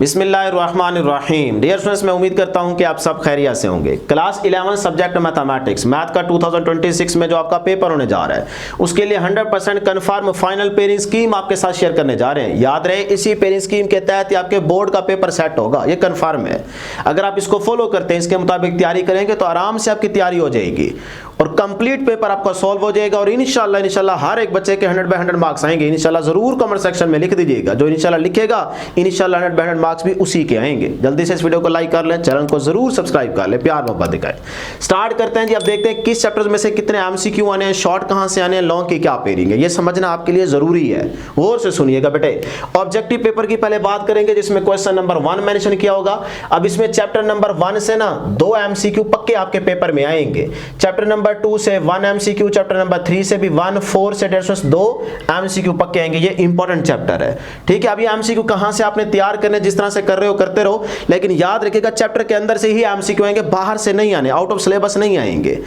बिस्मिल्लाहिर्रहमानिर्रहीम। Dear students, मैं उम्मीद करता हूं कि आप सब खैरियत से होंगे। क्लास 11 सब्जेक्ट मैथमेटिक्स मैथ का 2026 में जो आपका पेपर होने जा रहा है उसके लिए 100% कन्फर्म फाइनल पेयरिंग स्कीम आपके साथ शेयर करने जा रहे हैं। याद रहे, इसी पेयरिंग स्कीम के तहत ही आपके बोर्ड का पेपर सेट होगा, ये कन्फर्म है। अगर आप इसको फॉलो करते हैं, इसके मुताबिक तैयारी करेंगे तो आराम से आपकी तैयारी हो जाएगी और कंप्लीट पेपर आपका सॉल्व हो जाएगा। और इंशाल्लाह हर एक बच्चे के 100 बाय 100 मार्क्स आएंगे। इंशाल्लाह जरूर कमेंट सेक्शन में लिख दीजिएगा, जो इंशाल्लाह लिखेगा इंशाल्लाह 100 बाय 100 मार्क्स भी उसी के आएंगे। जल्दी से इस वीडियो को लाइक कर लें, चैनल को जरूर सब्सक्राइब कर लें, प्यार मोहब्बत दिखाएं। स्टार्ट करते हैं जी। अब देखते हैं किस चैप्टर में से कितने एमसीक्यू आने हैं, शॉर्ट कहां से आने हैं, लॉन्ग की क्या पेयरिंग है, ये समझना आपके लिए जरूरी है। गौर से सुनिएगा बेटे। ऑब्जेक्टिव पेपर की पहले बात करेंगे जिसमें क्वेश्चन नंबर 1 मेंशन किया होगा। अब इसमें चैप्टर नंबर 1 से ना 2 एमसीक्यू पक्के आपके पेपर में आएंगे। चैप्टर नंबर 2 से 1 एमसीक्यू, चैप्टर नंबर 3 से भी 1, 4 से 2 एमसीक्यू पक्के आएंगे। ये इंपॉर्टेंट चैप्टर है, ठीक है। अभी एमसीक्यू कहां से आपने तैयार करने, जिस तरह से कर रहे हो करते रहो, लेकिन याद रखिएगा चैप्टर के अंदर से ही एमसीक्यू आएंगे, बाहर से नहीं आने, आउट ऑफ सिलेबस नहीं आएंगे।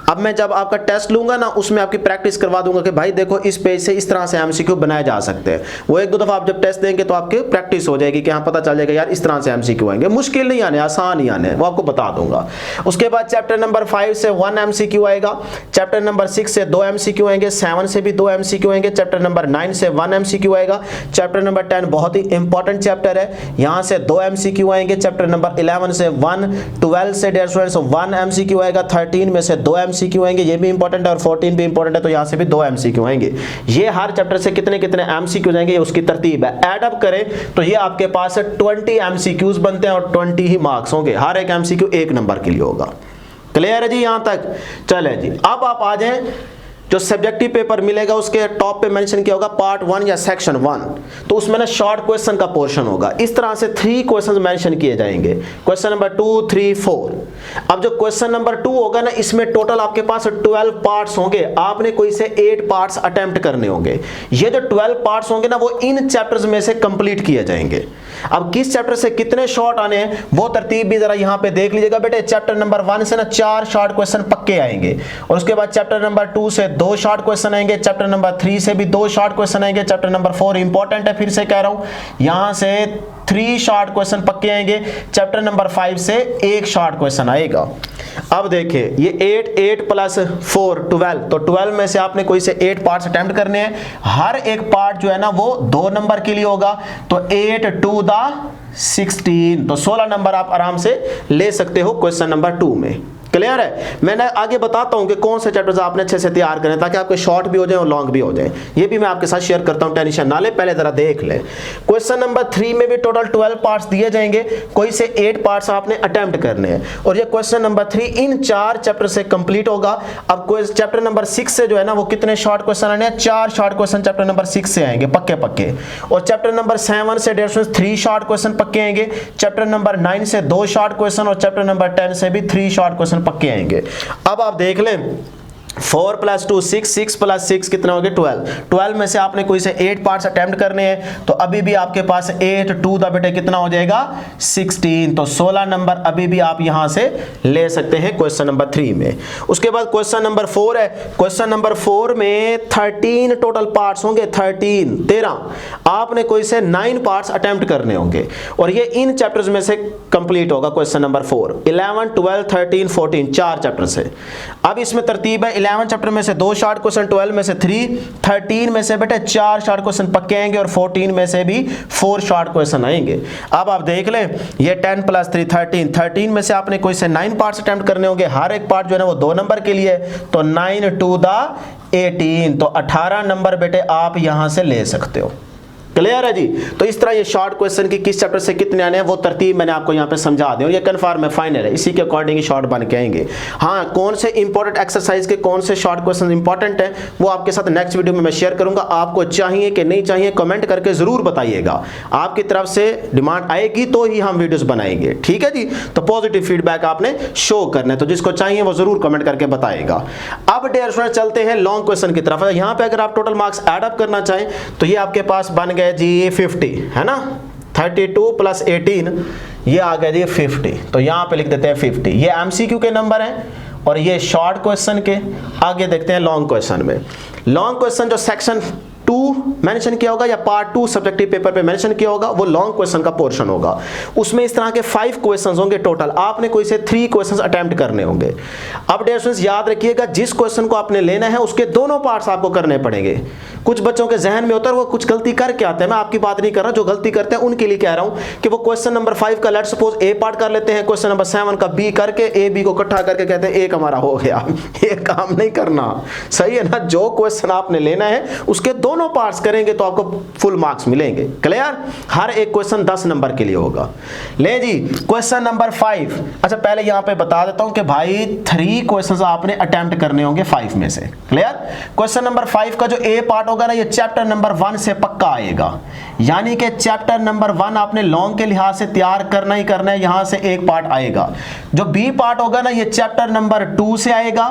अब मैं जब आपका टेस्ट लूंगा ना, उसमें आपकी प्रैक्टिस करवा दूंगा कि भाई देखो इस पेज से इस तरह से एमसीक्यू बनाए जा सकते हैं। वो एक दो दफा आप जब टेस्ट देंगे तो आपके प्रैक्टिस हो जाएगी कि हाँ पता चल जाएगा यार इस तरह से एमसीक्यू आएंगे। मुश्किल नहीं आने, आसान नहीं आने, वो आपको बता दूंगा। उसके बाद चैप्टर नंबर 5 से 1 एमसीक्यू आएगा। चैप्टर नंबर 6 से 2 एमसीक्यू आएंगे। 7 से भी 2 एमसीक्यू आएंगे। चैप्टर नंबर 9 से 1 एमसीक्यू आएगा। चैप्टर नंबर 10 बहुत ही इंपॉर्टेंट चैप्टर है, यहां से 2 एमसीक्यू आएंगे। चैप्टर नंबर 11 से 1, 12 से डियर स्टूडेंट्स 1 एमसीक्यू आएगा। 13 में से 2 एमसीक्यू आएंगे, ये भी इंपॉर्टेंट है, और 14 भी इंपॉर्टेंट है, तो यहां से भी 2 एमसीक्यू आएंगे। ये हर चैप्टर से कितने कितने एमसीक्यू आएंगे, ये उसकी तरतीब है। ऐड अप करें तो ये आपके पास 20 एमसीक्यूज बनते हैं और 20 ही मार्क्स होंगे। हर एक एमसीक्यू 1 नंबर के लिए होगा। क्लियर है जी यहां तक? चले जी, अब आप आ जाएं। जो सब्जेक्टिव पेपर मिलेगा उसके टॉप पे मेंशन किया होगा पार्ट 1 या सेक्शन 1, तो उसमें ना शॉर्ट क्वेश्चन का पोर्शन होगा। इस तरह से 3 क्वेश्चंस मेंशन किए जाएंगे, क्वेश्चन नंबर 2, 3, 4। अब जो क्वेश्चन नंबर 2 होगा ना, इसमें टोटल आपके पास 12 पार्ट्स होंगे। आपने कोई से 8 पार्ट्स अटेम्प्ट करने होंगे। ये जो 12 पार्ट्स होंगे ना, वो इन चैप्टर्स में से कंप्लीट किए जाएंगे। अब किस चैप्टर से कितने शॉर्ट आने हैं वो तरतीब भी जरा यहां पे देख लीजिएगा बेटे। चैप्टर नंबर 1 से ना 4 शॉर्ट क्वेश्चन पक्के आएंगे, और उसके बाद चैप्टर नंबर 2 से 2 शॉर्ट क्वेश्चन आएंगे। चैप्टर नंबर 3 से भी 2 शॉर्ट क्वेश्चन आएंगे। चैप्टर नंबर 4 इंपॉर्टेंट है, फिर से कह रहा हूं, यहां से 3 शॉर्ट क्वेश्चन पक्के आएंगे। चैप्टर नंबर 5 से 1 शॉर्ट क्वेश्चन आएगा। अब देखिए ये 8 प्लस 4 12, तो 12 में से आपने कोई से 8 पार्ट्स अटेम्प्ट करने हैं। हर एक पार्ट जो है ना वो 2 नंबर के लिए होगा, तो 8 2 16, तो 16 नंबर आप आराम से ले सकते हो क्वेश्चन नंबर 2 में। क्लियर है? मैंने आगे बताता हूं कि कौन से चैप्टर्स आपने अच्छे से तैयार करें ताकि आपके शॉर्ट भी हो जाए और लॉन्ग भी हो जाए। ये भी मैं आपके साथ शेयर करता हूं, टेंशन ना ले, पहले जरा देख ले। क्वेश्चन नंबर 3 में भी टोटल 12 पार्ट्स दिए जाएंगे, कोई से 8 पार्ट्स आपने अटेम्प्ट करने हैं, और ये क्वेश्चन नंबर 3 इन 4 चैप्टर से कंप्लीट होगा। अब चैप्टर नंबर 6 से जो है ना वो कितने शॉर्ट क्वेश्चन आने हैं, 4 शॉर्ट क्वेश्चन चैप्टर नंबर 6 से आएंगे पक्के पक्के, और चैप्टर नंबर 7 से 3 शॉर्ट क्वेश्चन पक्के आएंगे। चैप्टर नंबर 9 से 2 शॉर्ट क्वेश्चन, और चैप्टर नंबर 10 से भी 3 शॉर्ट क्वेश्चन पक्के आएंगे। अब आप देख लें 4 + 2 6, 6 + 6 कितना हो गया 12। 12 में से आपने कोई से 8 पार्ट्स अटेम्प्ट करने हैं, तो अभी भी आपके पास 8 2 बेटे कितना हो जाएगा 16, तो 16 नंबर अभी भी आप यहां से ले सकते हैं क्वेश्चन नंबर 3 में। उसके बाद क्वेश्चन नंबर 4 है। क्वेश्चन नंबर 4 में 13 टोटल पार्ट्स होंगे, 13 आपने कोई से 9 पार्ट्स अटेम्प्ट करने होंगे, और ये इन चैप्टर्स में से कंप्लीट होगा क्वेश्चन नंबर 4। 11 12 13 14 4 चैप्टर से। अब इसमें तरतीब है, 11 चैप्टर में से 2 शॉर्ट क्वेश्चन, 12 में से 3, 13 में से बेटे 4 शॉर्ट क्वेश्चन पक्के आएंगे, और 14 में से भी 4 शॉर्ट क्वेश्चन आएंगे। अब आप देख लें ये 10 + 3 13 में से आपने कोई से 9 पार्ट्स अटेम्प्ट करने होंगे। हर एक पार्ट जो है ना वो 2 नंबर के लिए, तो 9 2 18, तो 18 नंबर बेटे आप यहां से ले सकते हो। क्लियर है जी? तो इस तरह ये शॉर्ट क्वेश्चन की किस चैप्टर से कितने आने हैं वो तरतीब मैंने आपको यहाँ पे समझा दी, और ये कन्फर्म है, फाइनल है, इसी के अकॉर्डिंग ही शॉर्ट बन के आएंगे। हाँ, कौन से इंपॉर्टेंट एक्सरसाइज के कौन से शॉर्ट क्वेश्चन इंपॉर्टेंट है वो आपके साथ नेक्स्ट वीडियो में मैं शेयर करूंगा। आपको चाहिए कि नहीं चाहिए कमेंट करके जरूर बताइएगा। आपकी तरफ से डिमांड आएगी तो ही हम वीडियोस बनाएंगे, ठीक है जी? तो पॉजिटिव फीडबैक आपने शो करना है, तो जिसको चाहिए वो जरूर कमेंट करके बताएगा। अब डियर स्टूडेंट चलते हैं लॉन्ग क्वेश्चन की तरफ। यहाँ पे अगर आप टोटल मार्क्स एड अप करना चाहें तो ये आपके पास बन गए जी 50, है ना? 32 + 18 ये आ गया जी 50, तो यहां पे लिख देते हैं 50। ये एमसीक्यू के नंबर हैं और ये शॉर्ट क्वेश्चन के। आगे देखते हैं लॉन्ग क्वेश्चन में। लॉन्ग क्वेश्चन जो सेक्शन 2 मेंशन किया होगा या पार्ट 2 सब्जेक्टिव पेपर पे मेंशन किया होगा, वो लॉन्ग क्वेश्चन का पोर्शन होगा। उसमें इस तरह के 5 क्वेश्चंस होंगे टोटल, आपने कोई से 3 क्वेश्चंस अटेम्प्ट करने होंगे। अब डियर स्टूडेंट्स याद रखिएगा, जिस क्वेश्चन को आपने लेना है उसके दोनों पार्ट्स आपको करने पड़ेंगे। कुछ बच्चों के जहन में होता है वो कुछ गलती करके आते हैं, मैं आपकी बात नहीं कर रहा, जो गलती करते हैं उनके लिए कह रहा हूं कि वो क्वेश्चन नंबर 5 का लेट सपोज ए पार्ट कर लेते हैं, क्वेश्चन नंबर 7 का बी करके ए बी को इकट्ठा करके कहते हैं एक हमारा हो गया। ये काम नहीं करना, सही है ना। जो क्वेश्चन आपने लेना है उसके दोनों पार्ट्स करेंगे तो आपको फुल मार्क्स मिलेंगे। क्लियर? हर एक क्वेश्चन 10 नंबर के लिए होगा। ले जी क्वेश्चन नंबर 5। अच्छा पहले यहां पे बता देता हूं कि भाई 3 क्वेश्चंस आपने अटेम्प्ट करने होंगे 5 में से। क्लियर? क्वेश्चन नंबर 5 का जो ए पार्ट होगा ना, ये चैप्टर नंबर 1 से पक्का आएगा, यानी कि चैप्टर नंबर 1 आपने लॉन्ग के लिहाज से तैयार करना ही करना है, यहां से एक पार्ट आएगा। जो बी पार्ट होगा ना, ये चैप्टर नंबर 2 से आएगा,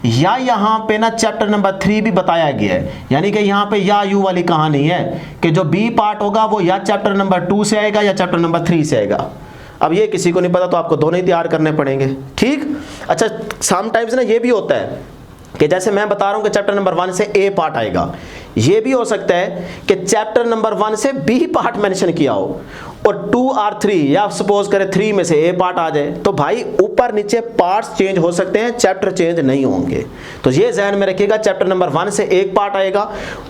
या यहां पे ना चैप्टर नंबर 3 भी बताया गया है, यानी कि यहां पे या यू वाली कहानी है कि जो बी पार्ट होगा वो या चैप्टर नंबर 2 से आएगा या चैप्टर नंबर 3 से आएगा। अब ये किसी को नहीं पता तो आपको दोनों ही तैयार करने पड़ेंगे। ठीक? अच्छा समटाइम्स ना ये भी होता है कि जैसे मैं बता रहा हूं कि चैप्टर नंबर 1 से ए पार्ट आएगा, ये भी हो सकता है कि चैप्टर नंबर 1 से बी पार्ट मेंशन किया हो और 2 और 3 या सपोज करें 3 में से ए पार्ट आ जाए, तो भाई ऊपर नीचे पार्ट्स चेंज हो सकते हैं, चैप्टर चेंज नहीं होंगे। तो ये ध्यान में रखिएगा, चैप्टर नंबर 1 से एक पार्ट आएगा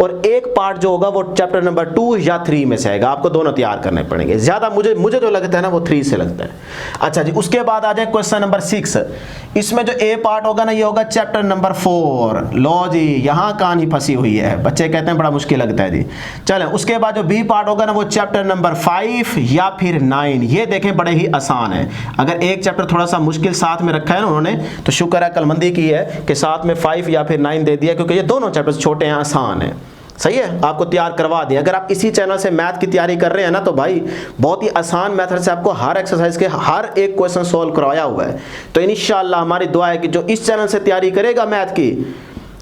और एक पार्ट जो होगा वो चैप्टर नंबर 2 या 3 में से आएगा। आपको दोनों तैयार करने पड़ेंगे। ज्यादा मुझे जो लगता है ना वो 3 से लगता है। अच्छा जी, उसके बाद आ जाए क्वेश्चन नंबर 6। इसमें जो ए पार्ट होगा ना, ये होगा चैप्टर नंबर 4। लो जी, यहां कहानी फंसी हुई है, बच्चे कहते हैं बड़ा मुश्किल लगता है जी। चलें, उसके बाद जो बी पार्ट होगा ना, वो चैप्टर नंबर 5 या फिर 9। ये देखें बड़े ही आसान है। अगर एक चैप्टर थोड़ा सा मुश्किल साथ में रखा है ना उन्होंने, तो शुक्र है अक्लमंदी की है कि साथ में 5 या फिर 9 दे दिया, क्योंकि ये दोनों चैप्टर्स छोटे हैं, आसान है। सही है, आपको तैयार करवा दिया। अगर आप इसी चैनल से मैथ की तैयारी कर रहे हैं ना, तो भाई बहुत ही आसान मेथड से आपको हर एक्सरसाइज के हर एक क्वेश्चन सोल्व करवाया हुआ है। तो इंशाअल्लाह हमारी दुआ है कि जो इस चैनल से तैयारी करेगा मैथ की,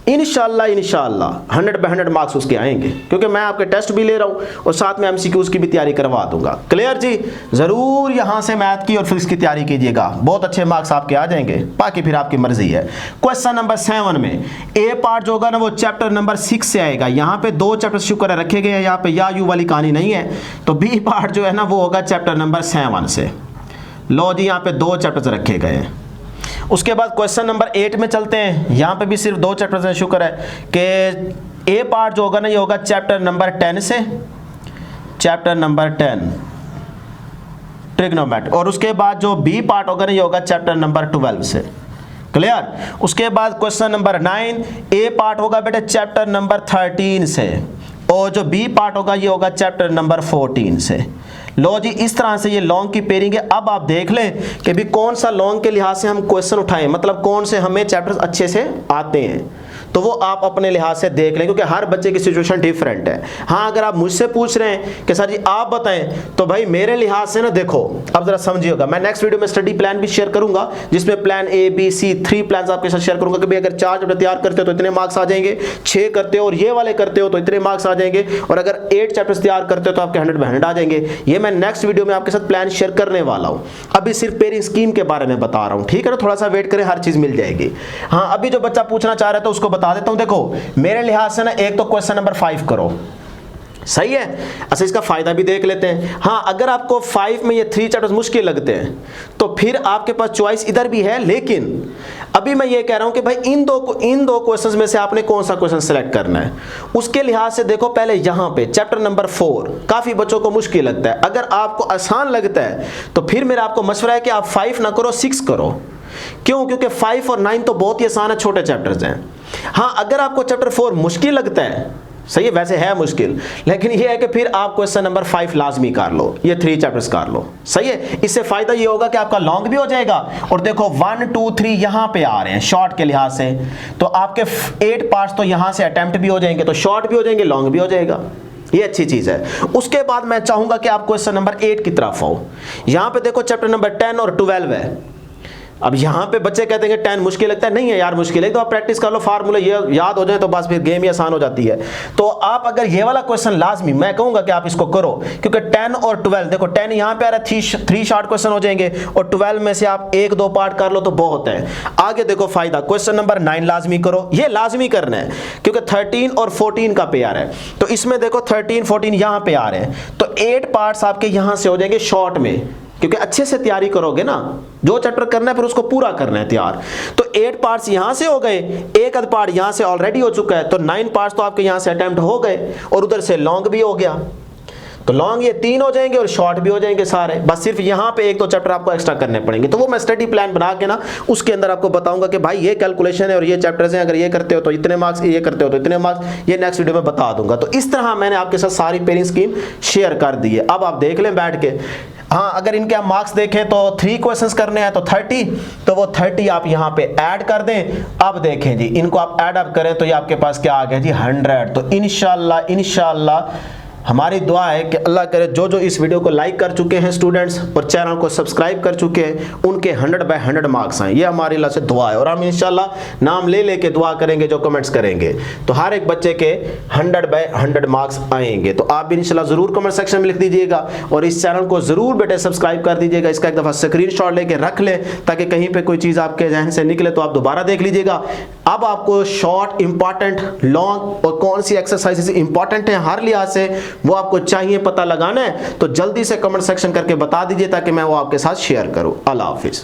इंशाअल्लाह 100 पे 100 मार्क्स उसके आएंगे, क्योंकि मैं आपके टेस्ट भी ले रहा हूं और साथ में एमसीक्यूज की भी तैयारी करवा दूंगा। क्लियर जी? जरूर यहां से मैथ की और फिजिक्स की तैयारी कीजिएगा, बहुत अच्छे मार्क्स आपके आ जाएंगे। बाकी फिर आपकी मर्जी है। क्वेश्चन नंबर 7 में ए पार्ट जो होगा ना, वो चैप्टर नंबर 6 से आएगा। यहाँ पे 2 चैप्टर शुक्र है रखे गए हैं, यहाँ पे या यू वाली कहानी नहीं है। तो बी पार्ट जो है ना, वो होगा चैप्टर नंबर 7 से। लो जी, यहाँ पे 2 चैप्टर्स रखे गए हैं। उसके बाद क्वेश्चन नंबर 8 में चलते हैं। यहाँ पे भी सिर्फ 2 चैप्टर्स हैं। शुक्र है कि ए पार्ट जो होगा ना, ये होगा चैप्टर नंबर 10 से, चैप्टर नंबर 10 ट्रिग्नोमेट्री। और उसके बाद जो बी पार्ट होगा ना, ये होगा चैप्टर नंबर 12 से। क्लियर? उसके बाद क्वेश्चन नंबर 9 ए पार्ट होगा बेटा चैप्टर नंबर 13 से, और जो बी पार्ट होगा ये होगा चैप्टर नंबर 14 से। लो जी, इस तरह से ये लॉन्ग की पेयरिंग है। अब आप देख लें कि भी कौन सा लॉन्ग के लिहाज से हम क्वेश्चन उठाएं, मतलब कौन से हमें चैप्टर्स अच्छे से आते हैं, तो वो आप अपने लिहाज से देख लें, क्योंकि हर बच्चे की सिचुएशन डिफरेंट है। हाँ, अगर आप मुझसे पूछ रहे हैं कि सर जी आप बताएं, तो भाई मेरे लिहाज से ना देखो, अब जरा समझिएगा। मैं नेक्स्ट वीडियो में स्टडी प्लान भी शेयर करूंगा, जिसमें plan A B C 3 plan आपके साथ शेयर करूंगा कि भाई अगर 4 चैप्टर तैयार करते हो तो इतने मार्क्स आ जाएंगे, 6 करते हो और ये वाले करते हो तो इतने मार्क्स आ जाएंगे, और अगर 8 चैप्टर्स तैयार करते हो तो आपके 100 पे 100 आ जाएंगे। ये मैं नेक्स्ट वीडियो में आपके साथ प्लान शेयर करने वाला हूँ। अभी सिर्फ पेयरिंग स्कीम के बारे में बता रहा हूँ, ठीक है ना? थोड़ा सा वेट करें, हर चीज मिल जाएगी। हाँ, अभी जो बच्चा पूछना चाह रहा है तो उसको बता देता हूँ। देखो मेरे लिहाज से ना, एक तो क्वेश्चन नंबर 5 करो, सही है। अच्छा, इसका फायदा भी देख लेते हैं। हाँ, अगर आपको 5 में ये 3 चैप्टर्स मुश्किल लगते हैं तो फिर आपके पास चॉइस इधर भी है, लेकिन अभी मैं ये कह रहा हूं कि भाई इन दो क्वेश्चंस में से आपने कौन सा क्वेश्चन सेलेक्ट करना है। उसके लिहाज से देखो, पहले यहां पे चैप्टर नंबर 4 काफी बच्चों को मुश्किल लगता है। अगर आपको आसान लगता है तो फिर मेरा आपको मशवरा है कि आप 5 ना करो, 6 करो। क्यों? क्योंकि 5 और 9 तो बहुत ही आसान है, छोटे चैप्टर्स हैं। हाँ, अगर आपको चैप्टर 4 मुश्किल लगता है, सही है, वैसे है मुश्किल, लेकिन ये है कि फिर आप क्वेश्चन नंबर 5 लाजमी कर लो, ये 3 चैप्टर्स कर लो, सही है। इससे फायदा ये होगा कि आपका लॉन्ग भी हो जाएगा, और देखो 1 2 3 यहां पे आ रहे हैं शॉर्ट के लिहाज से, तो आपके 8 पार्ट्स तो यहां से अटेम्प्ट भी हो जाएंगे, तो शॉर्ट भी हो जाएंगे, लॉन्ग भी हो जाएगा। ये अच्छी चीज है। उसके बाद मैं चाहूंगा कि आप क्वेश्चन नंबर 8 की तरफ आओ। यहां पे देखो चैप्टर नंबर 10 और 12 है। अब यहाँ पे बच्चे कहते हैं कि 10 मुश्किल लगता है, नहीं है यार मुश्किल है, तो आप प्रैक्टिस कर लो, फार्मूला ये याद हो जाए तो बस फिर गेम ही आसान हो जाती है। तो आप अगर ये वाला क्वेश्चन लाजमी मैं कहूंगा कि आप इसको करो, क्योंकि 10 और 12 देखो 10 यहाँ पे आ रहा है, 3 शॉर्ट क्वेश्चन हो जाएंगे और 12 में से आप 1-2 पार्ट कर लो तो बहुत है। आगे देखो फायदा, क्वेश्चन नंबर 9 लाजमी करो, ये लाजमी करना है क्योंकि 13 और 14 का पेयर है। तो इसमें देखो 13 14 यहां पे आ रहे हैं, तो 8 पार्ट्स आपके यहां से हो जाएंगे शॉर्ट में, क्योंकि अच्छे से तैयारी करोगे ना, जो चैप्टर करना है फिर उसको पूरा करना है तैयार। तो 8 पार्ट्स यहां से हो गए, एक आध पार्ट यहां से ऑलरेडी हो चुका है, तो 9 पार्ट्स तो आपके यहां से अटेम्प्ट हो गए और उधर से लॉन्ग भी हो गया। तो लॉन्ग ये 3 हो जाएंगे और शॉर्ट भी हो जाएंगे सारे, बस सिर्फ यहाँ पे 1-2 चैप्टर आपको एक्स्ट्रा करने पड़ेंगे। तो वो मैं स्टडी प्लान बना के ना उसके अंदर आपको बताऊंगा कि भाई ये कैलकुलेशन है और ये चैप्टर्स हैं, अगर ये करते हो तो इतने मार्क्स, ये करते हो तो इतने मार्क्स, ये नेक्स्ट वीडियो में बता दूंगा। तो इस तरह मैंने आपके साथ सारी पेयरिंग स्कीम शेयर कर दी है। अब आप देख लें बैठ के। हाँ, अगर इनके आप मार्क्स देखें तो 3 क्वेश्चंस करने हैं तो 30, तो वो 30 आप यहाँ पे ऐड कर दें। अब देखें जी, इनको आप ऐड अप करें तो ये आपके पास क्या आ गया जी 100। तो इंशाल्लाह हमारी दुआ है कि अल्लाह करे जो जो इस वीडियो को लाइक कर चुके हैं स्टूडेंट्स और चैनल को सब्सक्राइब कर चुके हैं उनके 100/100 मार्क्स आए, ये हमारी अल्लाह से दुआ है। और हम इंशाल्लाह नाम ले लेके दुआ करेंगे जो कमेंट्स करेंगे, तो हर एक बच्चे के 100/100 मार्क्स आएंगे। तो आप भी इंशाल्लाह ज़रूर कमेंट सेक्शन में लिख दीजिएगा और इस चैनल को ज़रूर बेटे सब्सक्राइब कर दीजिएगा। इसका एक दफ़ा स्क्रीनशॉट लेके रख लें ताकि कहीं पर कोई चीज़ आपके जहन से निकले तो आप दोबारा देख लीजिएगा। अब आपको शॉर्ट, इंपॉर्टेंट, लॉन्ग और कौन सी एक्सरसाइजेस इंपॉर्टेंट है हर लिहाज से वो आपको चाहिए पता लगाना है, तो जल्दी से कमेंट सेक्शन करके बता दीजिए ताकि मैं वो आपके साथ शेयर करूं। अल्लाह हाफिज।